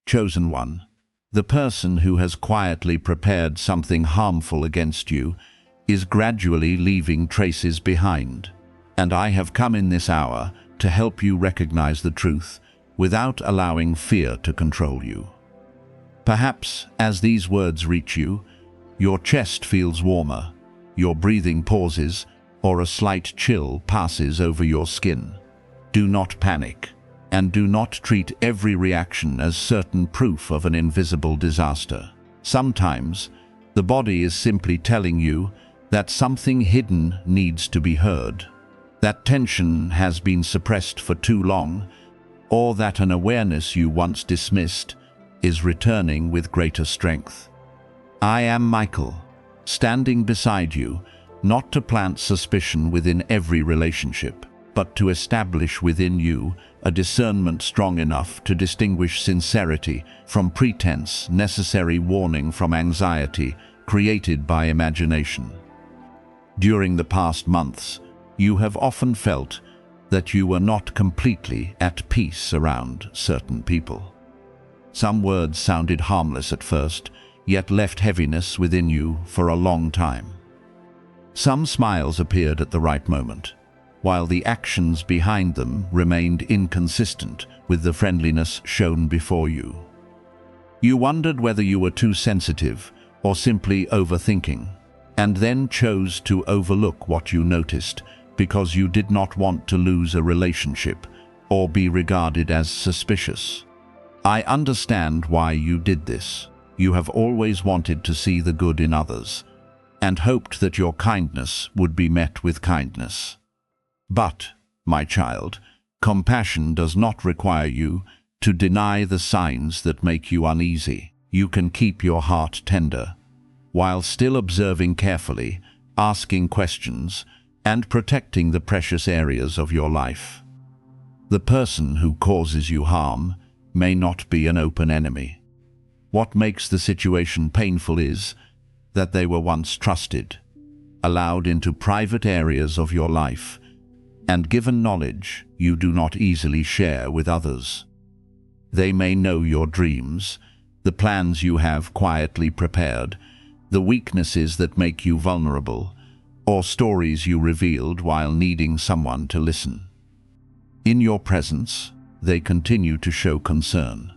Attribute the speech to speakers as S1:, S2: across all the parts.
S1: Chosen one, the person who has quietly prepared something harmful against you is gradually leaving traces behind. And I have come in this hour to help you recognize the truth without allowing fear to control you. Perhaps, as these words reach you, your chest feels warmer, your breathing pauses, or a slight chill passes over your skin. Do not panic, and do not treat every reaction as certain proof of an invisible disaster. Sometimes, the body is simply telling you that something hidden needs to be heard, that tension has been suppressed for too long, or that an awareness you once dismissed is returning with greater strength. I am Michael, standing beside you, not to plant suspicion within every relationship, but to establish within you a discernment strong enough to distinguish sincerity from pretense, necessary warning from anxiety created by imagination. During the past months, you have often felt that you were not completely at peace around certain people. Some words sounded harmless at first, yet left heaviness within you for a long time. Some smiles appeared at the right moment, while the actions behind them remained inconsistent with the friendliness shown before you. You wondered whether you were too sensitive or simply overthinking, and then chose to overlook what you noticed because you did not want to lose a relationship or be regarded as suspicious. I understand why you did this. You have always wanted to see the good in others, and hoped that your kindness would be met with kindness. But, my child, compassion does not require you to deny the signs that make you uneasy. You can keep your heart tender, while still observing carefully, asking questions, and protecting the precious areas of your life. The person who causes you harm may not be an open enemy. What makes the situation painful is that they were once trusted, allowed into private areas of your life, and given knowledge you do not easily share with others. They may know your dreams, the plans you have quietly prepared, the weaknesses that make you vulnerable, or stories you revealed while needing someone to listen. In your presence, they continue to show concern.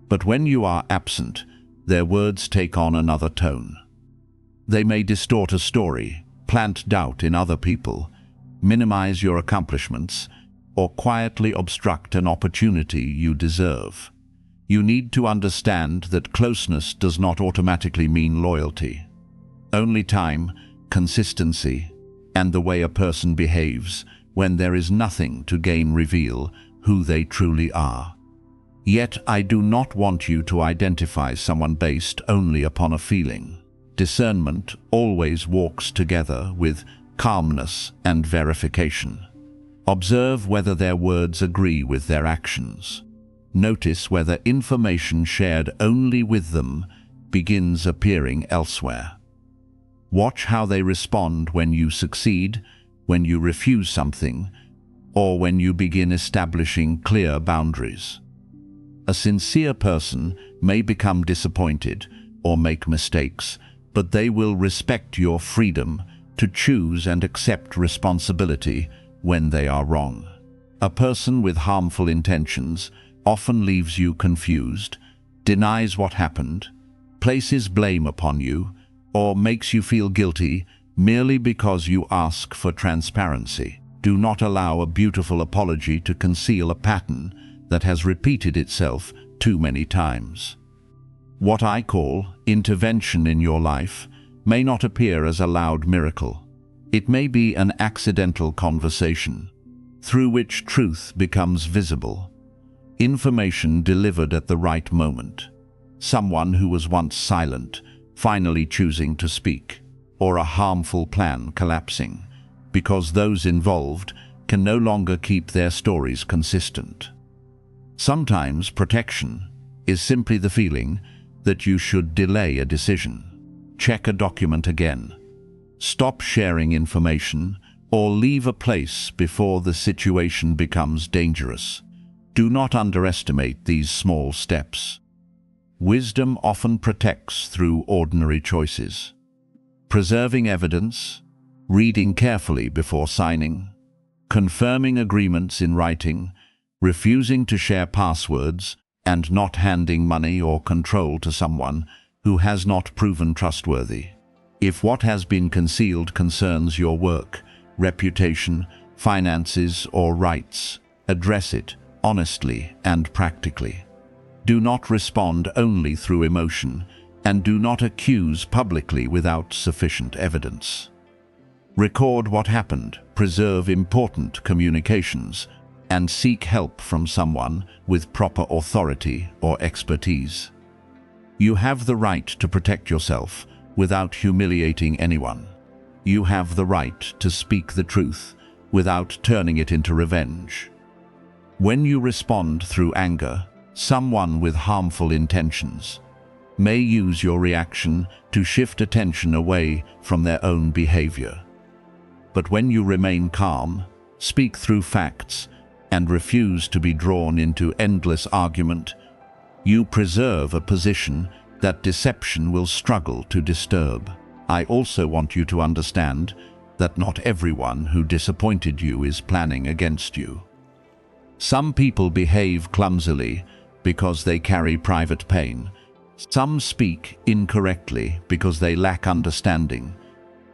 S1: But when you are absent, their words take on another tone. They may distort a story, plant doubt in other people, minimize your accomplishments, or quietly obstruct an opportunity you deserve. You need to understand that closeness does not automatically mean loyalty. Only time, consistency, and the way a person behaves when there is nothing to gain reveal who they truly are. Yet I do not want you to identify someone based only upon a feeling. Discernment always walks together with calmness and verification. Observe whether their words agree with their actions. Notice whether information shared only with them begins appearing elsewhere. Watch how they respond when you succeed, when you refuse something, or when you begin establishing clear boundaries. A sincere person may become disappointed or make mistakes, but they will respect your freedom to choose and accept responsibility when they are wrong. A person with harmful intentions often leaves you confused, denies what happened, places blame upon you, or makes you feel guilty merely because you ask for transparency. Do not allow a beautiful apology to conceal a pattern that has repeated itself too many times. What I call intervention in your life may not appear as a loud miracle. It may be an accidental conversation, through which truth becomes visible. Information delivered at the right moment. Someone who was once silent, finally choosing to speak, or a harmful plan collapsing, because those involved can no longer keep their stories consistent. Sometimes protection is simply the feeling that you should delay a decision. Check a document again. Stop sharing information or leave a place before the situation becomes dangerous. Do not underestimate these small steps. Wisdom often protects through ordinary choices. Preserving evidence, reading carefully before signing, confirming agreements in writing, refusing to share passwords, and not handing money or control to someone who has not proven trustworthy. If what has been concealed concerns your work, reputation, finances, or rights, address it honestly and practically. Do not respond only through emotion, and do not accuse publicly without sufficient evidence. Record what happened, preserve important communications, and seek help from someone with proper authority or expertise. You have the right to protect yourself without humiliating anyone. You have the right to speak the truth without turning it into revenge. When you respond through anger, someone with harmful intentions may use your reaction to shift attention away from their own behavior. But when you remain calm, speak through facts, and refuse to be drawn into endless argument, you preserve a position that deception will struggle to disturb. I also want you to understand that not everyone who disappointed you is planning against you. Some people behave clumsily because they carry private pain. Some speak incorrectly because they lack understanding,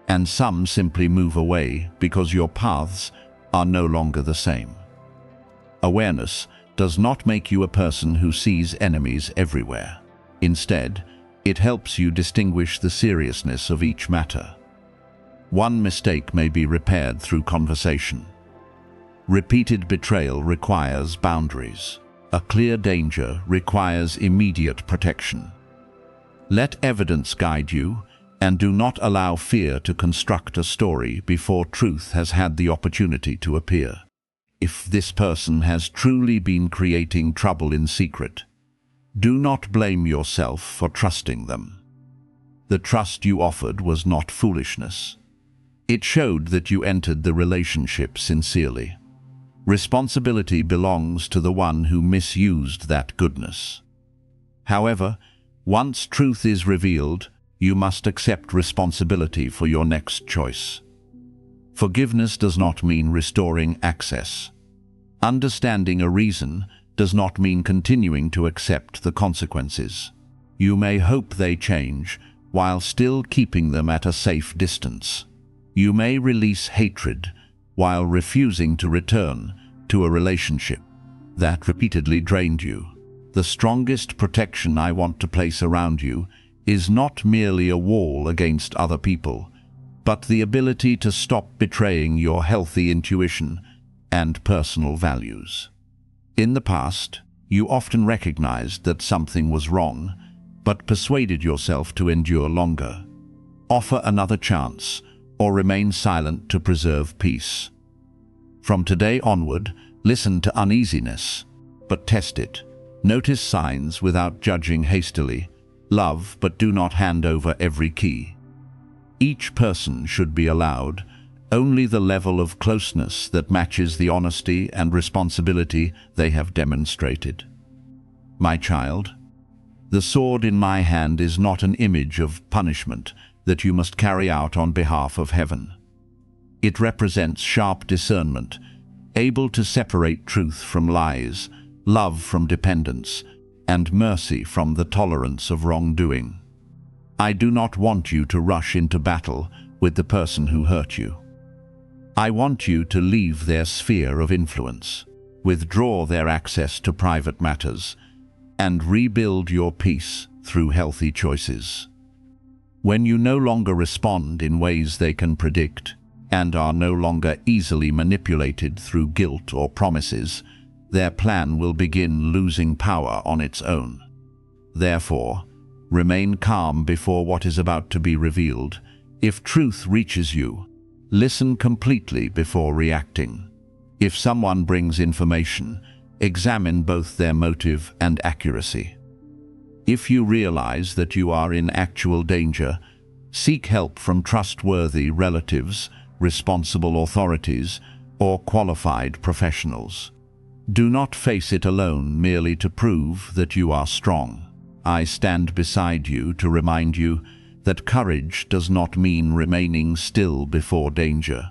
S1: and some simply move away because your paths are no longer the same. Awareness does not make you a person who sees enemies everywhere. Instead, it helps you distinguish the seriousness of each matter. One mistake may be repaired through conversation. Repeated betrayal requires boundaries. A clear danger requires immediate protection. Let evidence guide you, and do not allow fear to construct a story before truth has had the opportunity to appear. If this person has truly been creating trouble in secret, do not blame yourself for trusting them. The trust you offered was not foolishness. It showed that you entered the relationship sincerely. Responsibility belongs to the one who misused that goodness. However, once truth is revealed, you must accept responsibility for your next choice. Forgiveness does not mean restoring access. Understanding a reason does not mean continuing to accept the consequences. You may hope they change while still keeping them at a safe distance. You may release hatred while refusing to return to a relationship that repeatedly drained you. The strongest protection I want to place around you is not merely a wall against other people, but the ability to stop betraying your healthy intuition and personal values. In the past, you often recognized that something was wrong, but persuaded yourself to endure longer. Offer another chance, or remain silent to preserve peace. From today onward, listen to uneasiness, but test it. Notice signs without judging hastily. Love, but do not hand over every key. Each person should be allowed only the level of closeness that matches the honesty and responsibility they have demonstrated. My child, the sword in my hand is not an image of punishment that you must carry out on behalf of heaven. It represents sharp discernment, able to separate truth from lies, love from dependence, and mercy from the tolerance of wrongdoing. I do not want you to rush into battle with the person who hurt you. I want you to leave their sphere of influence, withdraw their access to private matters, and rebuild your peace through healthy choices. When you no longer respond in ways they can predict, and are no longer easily manipulated through guilt or promises, their plan will begin losing power on its own. Therefore, remain calm before what is about to be revealed. If truth reaches you, listen completely before reacting. If someone brings information, examine both their motive and accuracy. If you realize that you are in actual danger, seek help from trustworthy relatives, responsible authorities, or qualified professionals. Do not face it alone merely to prove that you are strong. I stand beside you to remind you that courage does not mean remaining still before danger.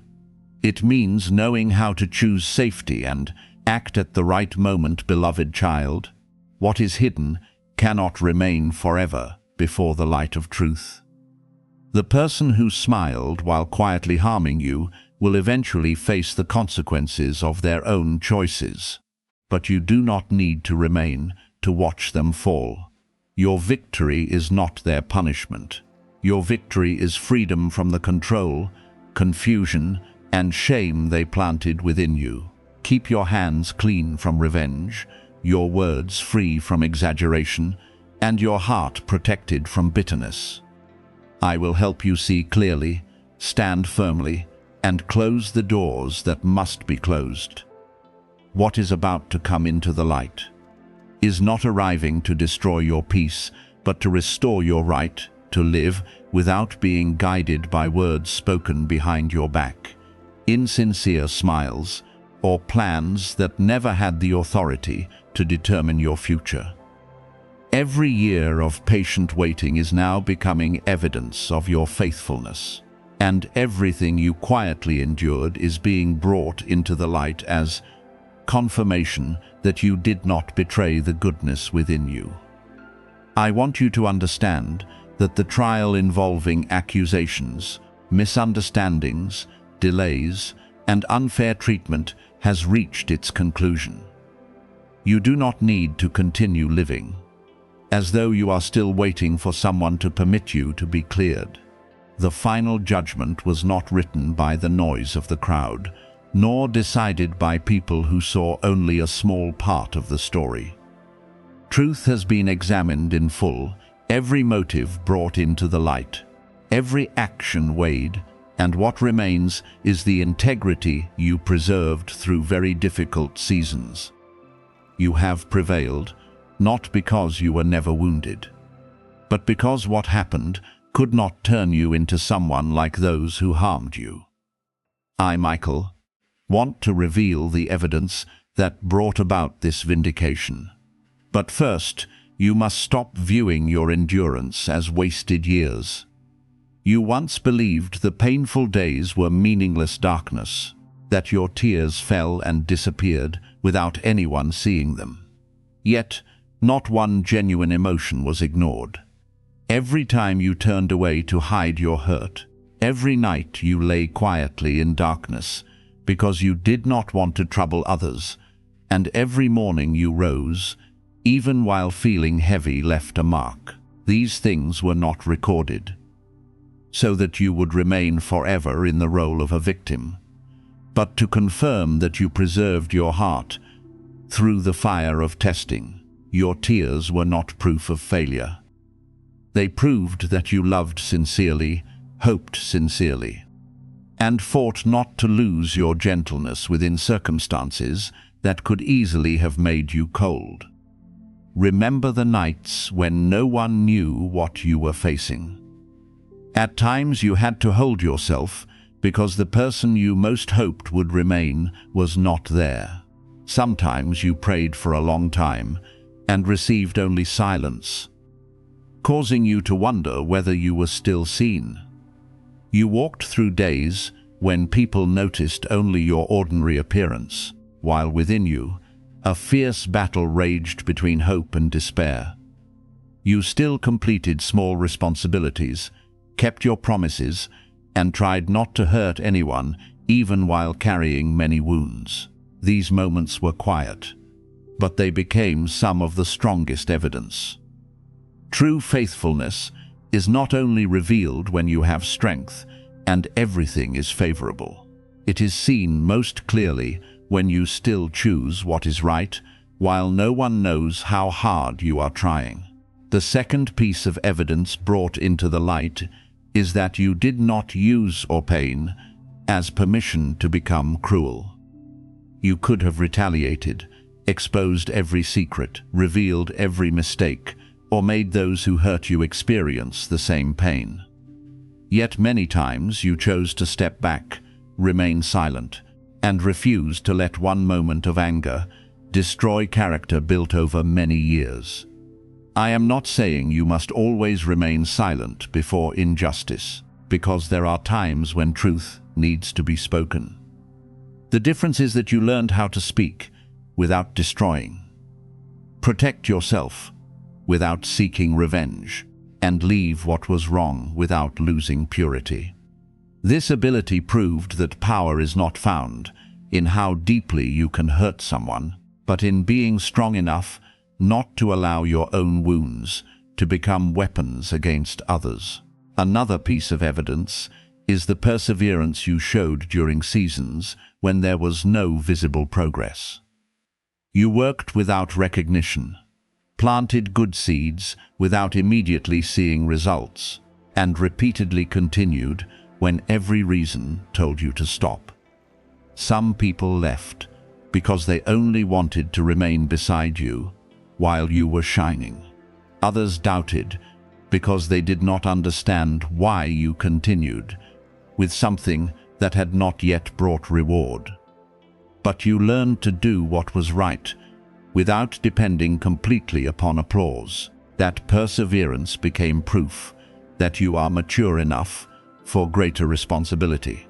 S1: It means knowing how to choose safety and act at the right moment, beloved child. What is hidden cannot remain forever before the light of truth. The person who smiled while quietly harming you will eventually face the consequences of their own choices. But you do not need to remain to watch them fall. Your victory is not their punishment. Your victory is freedom from the control, confusion, and shame they planted within you. Keep your hands clean from revenge, your words free from exaggeration, and your heart protected from bitterness. I will help you see clearly, stand firmly, and close the doors that must be closed. What is about to come into the light is not arriving to destroy your peace, but to restore your right to live without being guided by words spoken behind your back, insincere smiles, or plans that never had the authority to determine your future. Every year of patient waiting is now becoming evidence of your faithfulness, and everything you quietly endured is being brought into the light as confirmation that you did not betray the goodness within you. I want you to understand that the trial involving accusations, misunderstandings, delays, and unfair treatment has reached its conclusion. You do not need to continue living as though you are still waiting for someone to permit you to be cleared. The final judgment was not written by the noise of the crowd, nor decided by people who saw only a small part of the story. Truth has been examined in full, every motive brought into the light, every action weighed, and what remains is the integrity you preserved through very difficult seasons. You have prevailed, not because you were never wounded, but because what happened could not turn you into someone like those who harmed you. I, Michael, want to reveal the evidence that brought about this vindication. But first, you must stop viewing your endurance as wasted years. You once believed the painful days were meaningless darkness, that your tears fell and disappeared without anyone seeing them. Yet, not one genuine emotion was ignored. Every time you turned away to hide your hurt, every night you lay quietly in darkness because you did not want to trouble others, and every morning you rose, even while feeling heavy, left a mark. These things were not recorded, so that you would remain forever in the role of a victim, but to confirm that you preserved your heart through the fire of testing. Your tears were not proof of failure. They proved that you loved sincerely, hoped sincerely, and fought not to lose your gentleness within circumstances that could easily have made you cold. Remember the nights when no one knew what you were facing. At times you had to hold yourself because the person you most hoped would remain was not there. Sometimes you prayed for a long time and received only silence, causing you to wonder whether you were still seen. You walked through days when people noticed only your ordinary appearance, while within you, a fierce battle raged between hope and despair. You still completed small responsibilities, kept your promises, and tried not to hurt anyone, even while carrying many wounds. These moments were quiet, but they became some of the strongest evidence. True faithfulness is not only revealed when you have strength and everything is favorable. It is seen most clearly when you still choose what is right, while no one knows how hard you are trying. The second piece of evidence brought into the light is that you did not use your pain as permission to become cruel. You could have retaliated, exposed every secret, revealed every mistake, or made those who hurt you experience the same pain. Yet many times you chose to step back, remain silent, and refuse to let one moment of anger destroy character built over many years. I am not saying you must always remain silent before injustice, because there are times when truth needs to be spoken. The difference is that you learned how to speak without destroying. Protect yourself without seeking revenge, and leave what was wrong without losing purity. This ability proved that power is not found in how deeply you can hurt someone, but in being strong enough not to allow your own wounds to become weapons against others. Another piece of evidence is the perseverance you showed during seasons when there was no visible progress. You worked without recognition, planted good seeds without immediately seeing results, and repeatedly continued when every reason told you to stop. Some people left because they only wanted to remain beside you while you were shining. Others doubted because they did not understand why you continued with something that had not yet brought reward. But you learned to do what was right without depending completely upon applause. That perseverance became proof that you are mature enough for greater responsibility.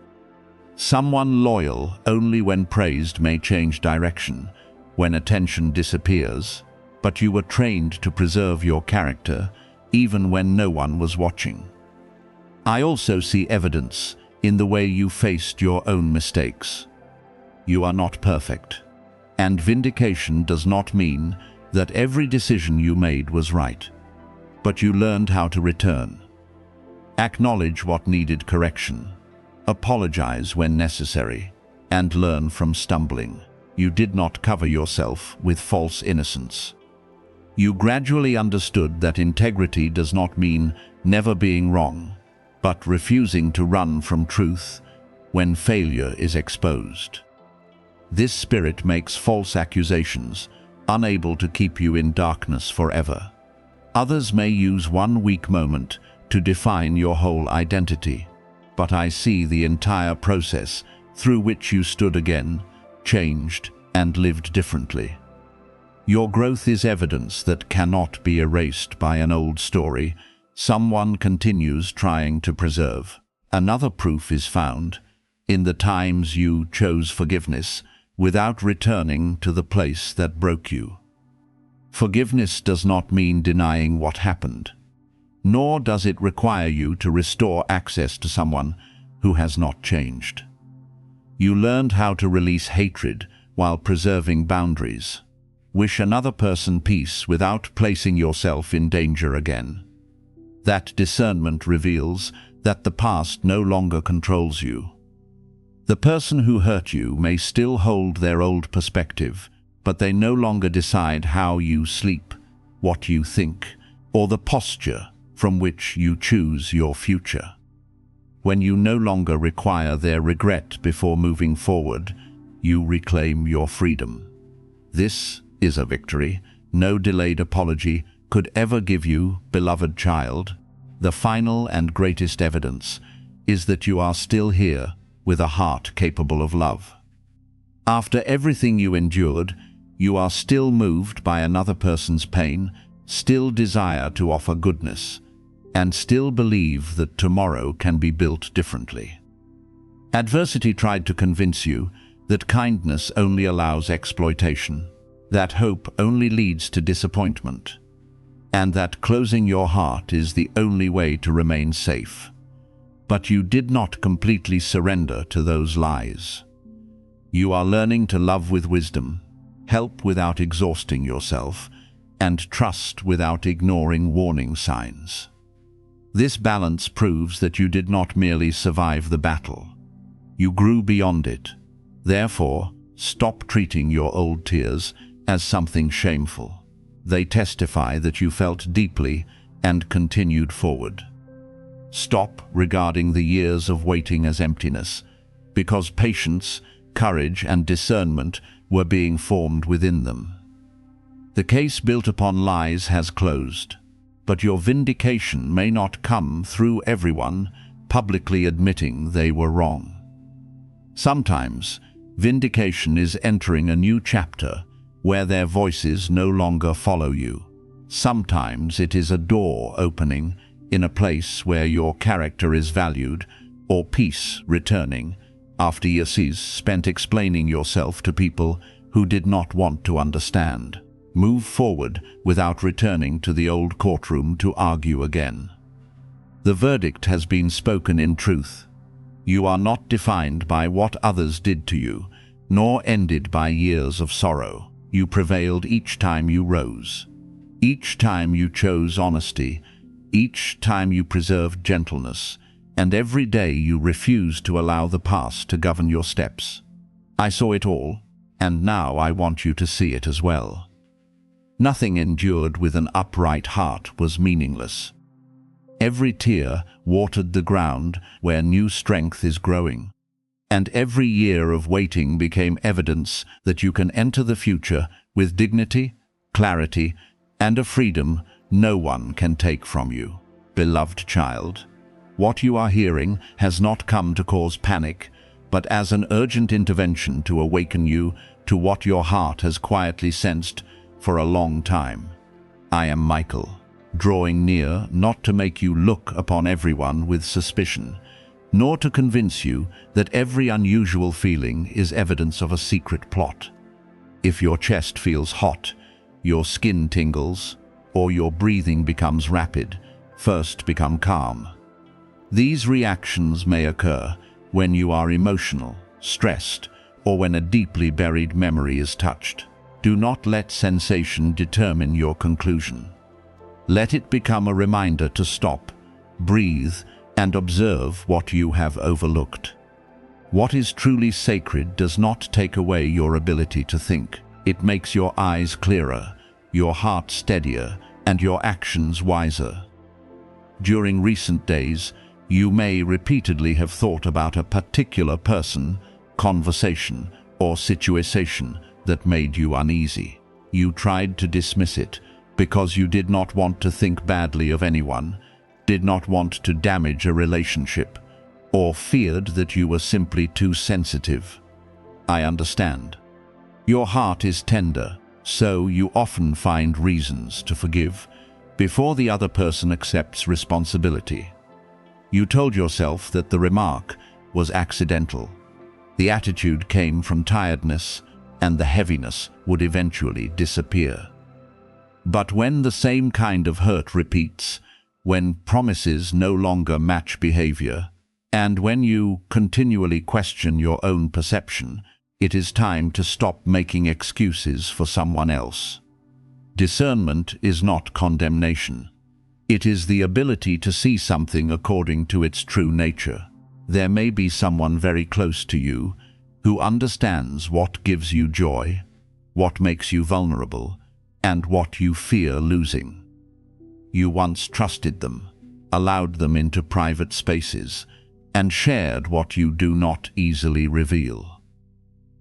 S1: Someone loyal only when praised may change direction when attention disappears, but you were trained to preserve your character even when no one was watching. I also see evidence in the way you faced your own mistakes. You are not perfect, and vindication does not mean that every decision you made was right, but you learned how to return. Acknowledge what needed correction, apologize when necessary, and learn from stumbling. You did not cover yourself with false innocence. You gradually understood that integrity does not mean never being wrong, but refusing to run from truth when failure is exposed. This spirit makes false accusations unable to keep you in darkness forever. Others may use one weak moment to define your whole identity, but I see the entire process through which you stood again, changed, and lived differently. Your growth is evidence that cannot be erased by an old story someone continues trying to preserve. Another proof is found in the times you chose forgiveness without returning to the place that broke you. Forgiveness does not mean denying what happened, nor does it require you to restore access to someone who has not changed. You learned how to release hatred while preserving boundaries. Wish another person peace without placing yourself in danger again. That discernment reveals that the past no longer controls you. The person who hurt you may still hold their old perspective, but they no longer decide how you sleep, what you think, or the posture from which you choose your future. When you no longer require their regret before moving forward, you reclaim your freedom. This is a victory no delayed apology could ever give you, beloved child. The final and greatest evidence is that you are still here with a heart capable of love. After everything you endured, you are still moved by another person's pain, still desire to offer goodness, and still believe that tomorrow can be built differently. Adversity tried to convince you that kindness only allows exploitation, that hope only leads to disappointment, and that closing your heart is the only way to remain safe. But you did not completely surrender to those lies. You are learning to love with wisdom, help without exhausting yourself, and trust without ignoring warning signs. This balance proves that you did not merely survive the battle. You grew beyond it. Therefore, stop treating your old tears as something shameful. They testify that you felt deeply and continued forward. Stop regarding the years of waiting as emptiness, because patience, courage, and discernment were being formed within them. The case built upon lies has closed, but your vindication may not come through everyone publicly admitting they were wrong. Sometimes, vindication is entering a new chapter where their voices no longer follow you. Sometimes it is a door opening in a place where your character is valued, or peace returning after years spent explaining yourself to people who did not want to understand. Move forward without returning to the old courtroom to argue again. The verdict has been spoken in truth. You are not defined by what others did to you, nor ended by years of sorrow. You prevailed each time you rose. Each time you chose honesty, each time you preserved gentleness, and every day you refused to allow the past to govern your steps. I saw it all, and now I want you to see it as well. Nothing endured with an upright heart was meaningless. Every tear watered the ground where new strength is growing, and every year of waiting became evidence that you can enter the future with dignity, clarity, and a freedom no one can take from you. Beloved child, what you are hearing has not come to cause panic, but as an urgent intervention to awaken you to what your heart has quietly sensed for a long time. I am Michael, drawing near not to make you look upon everyone with suspicion, nor to convince you that every unusual feeling is evidence of a secret plot. If your chest feels hot, your skin tingles, or your breathing becomes rapid, first become calm. These reactions may occur when you are emotional, stressed, or when a deeply buried memory is touched. Do not let sensation determine your conclusion. Let it become a reminder to stop, breathe, and observe what you have overlooked. What is truly sacred does not take away your ability to think. It makes your eyes clearer, your heart steadier, and your actions wiser. During recent days, you may repeatedly have thought about a particular person, conversation, or situation that made you uneasy. You tried to dismiss it because you did not want to think badly of anyone, did not want to damage a relationship, or feared that you were simply too sensitive. I understand. Your heart is tender, so you often find reasons to forgive before the other person accepts responsibility. You told yourself that the remark was accidental. The attitude came from tiredness, and the heaviness would eventually disappear. But when the same kind of hurt repeats, when promises no longer match behavior, and when you continually question your own perception, it is time to stop making excuses for someone else. Discernment is not condemnation. It is the ability to see something according to its true nature. There may be someone very close to you who understands what gives you joy, what makes you vulnerable, and what you fear losing. You once trusted them, allowed them into private spaces, and shared what you do not easily reveal.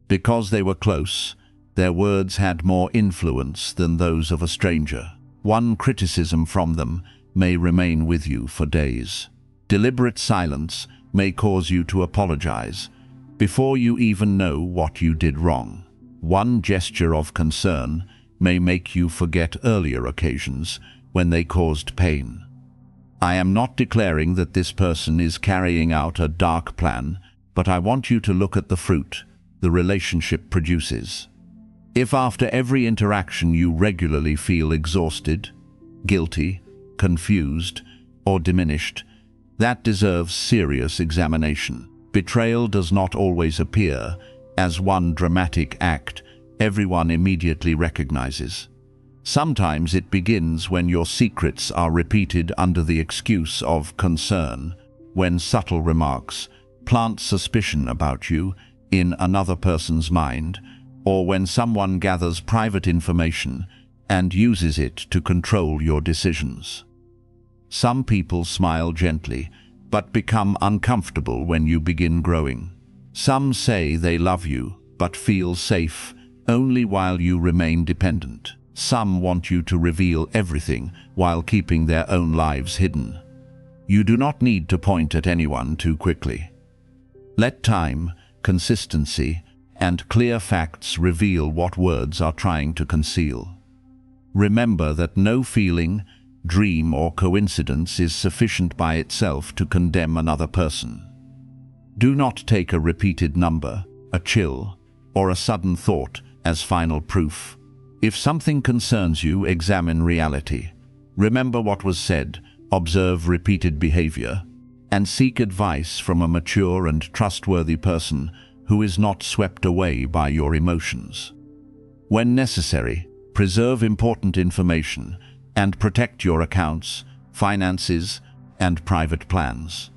S1: Because they were close, their words had more influence than those of a stranger. One criticism from them may remain with you for days. Deliberate silence may cause you to apologize before you even know what you did wrong. One gesture of concern may make you forget earlier occasions when they caused pain. I am not declaring that this person is carrying out a dark plan, but I want you to look at the fruit the relationship produces. If after every interaction you regularly feel exhausted, guilty, confused, or diminished, that deserves serious examination. Betrayal does not always appear as one dramatic act everyone immediately recognizes. Sometimes it begins when your secrets are repeated under the excuse of concern, when subtle remarks plant suspicion about you in another person's mind, or when someone gathers private information and uses it to control your decisions. Some people smile gently, but become uncomfortable when you begin growing. Some say they love you, but feel safe only while you remain dependent. Some want you to reveal everything while keeping their own lives hidden. You do not need to point at anyone too quickly. Let time, consistency, and clear facts reveal what words are trying to conceal. Remember that no feeling, dream, or coincidence is sufficient by itself to condemn another person. Do not take a repeated number, a chill, or a sudden thought as final proof. If something concerns you, examine reality. Remember what was said, observe repeated behavior, and seek advice from a mature and trustworthy person who is not swept away by your emotions. When necessary, preserve important information and protect your accounts, finances, and private plans.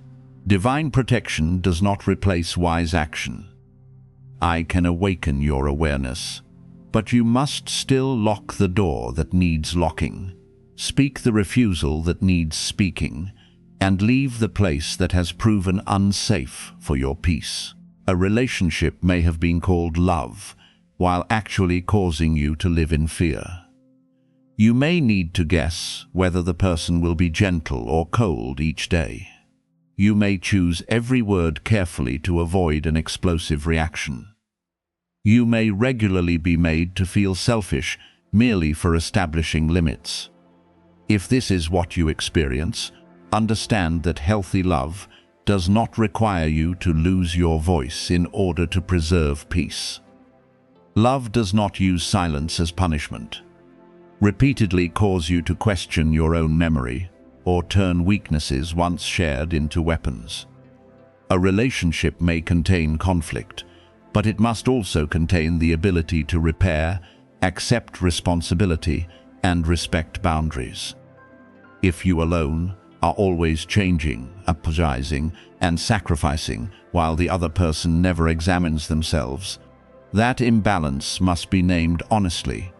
S1: Divine protection does not replace wise action. I can awaken your awareness, but you must still lock the door that needs locking, speak the refusal that needs speaking, and leave the place that has proven unsafe for your peace. A relationship may have been called love, while actually causing you to live in fear. You may need to guess whether the person will be gentle or cold each day. You may choose every word carefully to avoid an explosive reaction. You may regularly be made to feel selfish merely for establishing limits. If this is what you experience, understand that healthy love does not require you to lose your voice in order to preserve peace. Love does not use silence as punishment, repeatedly cause you to question your own memory, or turn weaknesses once shared into weapons. A relationship may contain conflict, but it must also contain the ability to repair, accept responsibility, and respect boundaries. If you alone are always changing, apologizing, and sacrificing while the other person never examines themselves, that imbalance must be named honestly.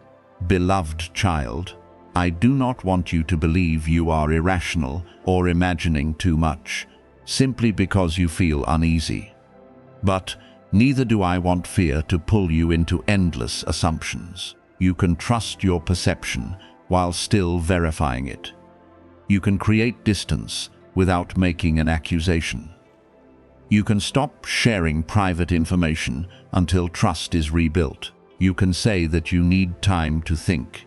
S1: Beloved child, I do not want you to believe you are irrational or imagining too much, simply because you feel uneasy. But neither do I want fear to pull you into endless assumptions. You can trust your perception while still verifying it. You can create distance without making an accusation. You can stop sharing private information until trust is rebuilt. You can say that you need time to think,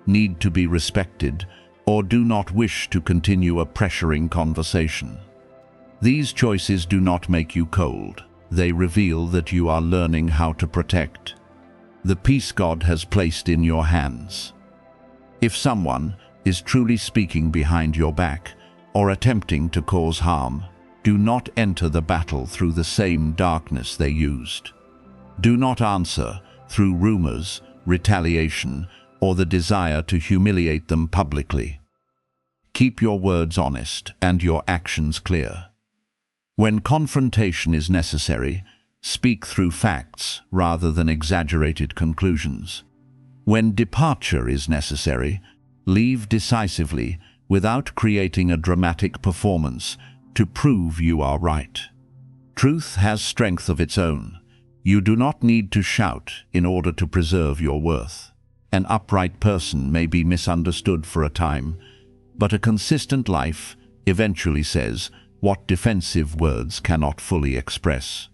S1: need to be respected, or do not wish to continue a pressuring conversation. These choices do not make you cold. They reveal that you are learning how to protect the peace God has placed in your hands. If someone is truly speaking behind your back or attempting to cause harm, do not enter the battle through the same darkness they used. Do not answer through rumors, retaliation, or the desire to humiliate them publicly. Keep your words honest and your actions clear. When confrontation is necessary, speak through facts rather than exaggerated conclusions. When departure is necessary, leave decisively without creating a dramatic performance to prove you are right. Truth has strength of its own. You do not need to shout in order to preserve your worth. An upright person may be misunderstood for a time, but a consistent life eventually says what defensive words cannot fully express.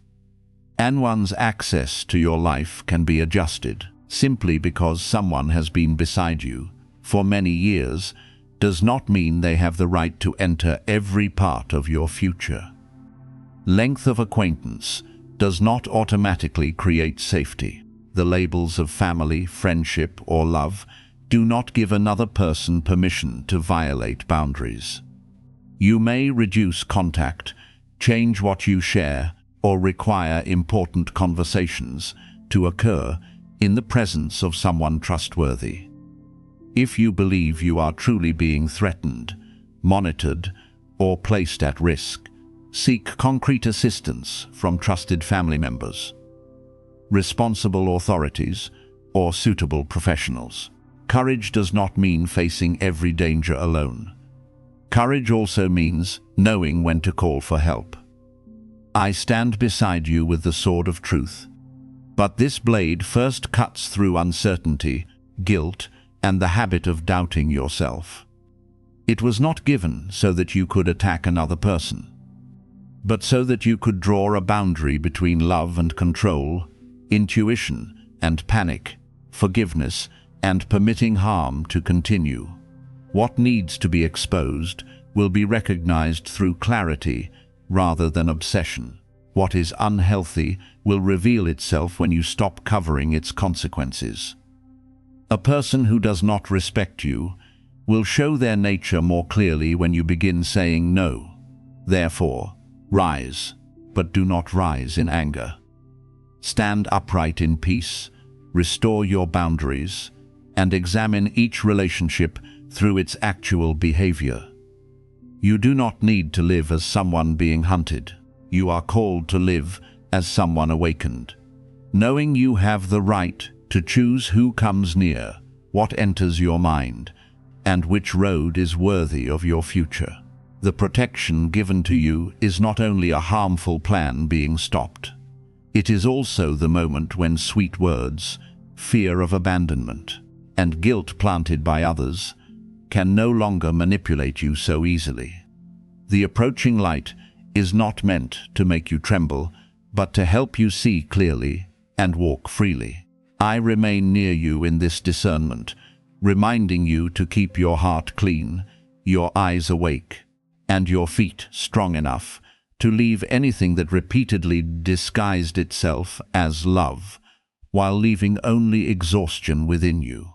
S1: And one's access to your life can be adjusted. Simply because someone has been beside you for many years does not mean they have the right to enter every part of your future. Length of acquaintance does not automatically create safety. The labels of family, friendship, or love do not give another person permission to violate boundaries. You may reduce contact, change what you share, or require important conversations to occur in the presence of someone trustworthy. If you believe you are truly being threatened, monitored, or placed at risk, seek concrete assistance from trusted family members, responsible authorities, or suitable professionals. Courage does not mean facing every danger alone. Courage also means knowing when to call for help. I stand beside you with the sword of truth, but this blade first cuts through uncertainty, guilt, and the habit of doubting yourself. It was not given so that you could attack another person, but so that you could draw a boundary between love and control, intuition and panic, forgiveness and permitting harm to continue. What needs to be exposed will be recognized through clarity rather than obsession. What is unhealthy will reveal itself when you stop covering its consequences. A person who does not respect you will show their nature more clearly when you begin saying no. Therefore, rise, but do not rise in anger. Stand upright in peace, restore your boundaries, and examine each relationship through its actual behavior. You do not need to live as someone being hunted. You are called to live as someone awakened, knowing you have the right to choose who comes near, what enters your mind, and which road is worthy of your future. The protection given to you is not only a harmful plan being stopped. It is also the moment when sweet words, fear of abandonment, and guilt planted by others can no longer manipulate you so easily. The approaching light is not meant to make you tremble, but to help you see clearly and walk freely. I remain near you in this discernment, reminding you to keep your heart clean, your eyes awake, and your feet strong enough to leave anything that repeatedly disguised itself as love, while leaving only exhaustion within you.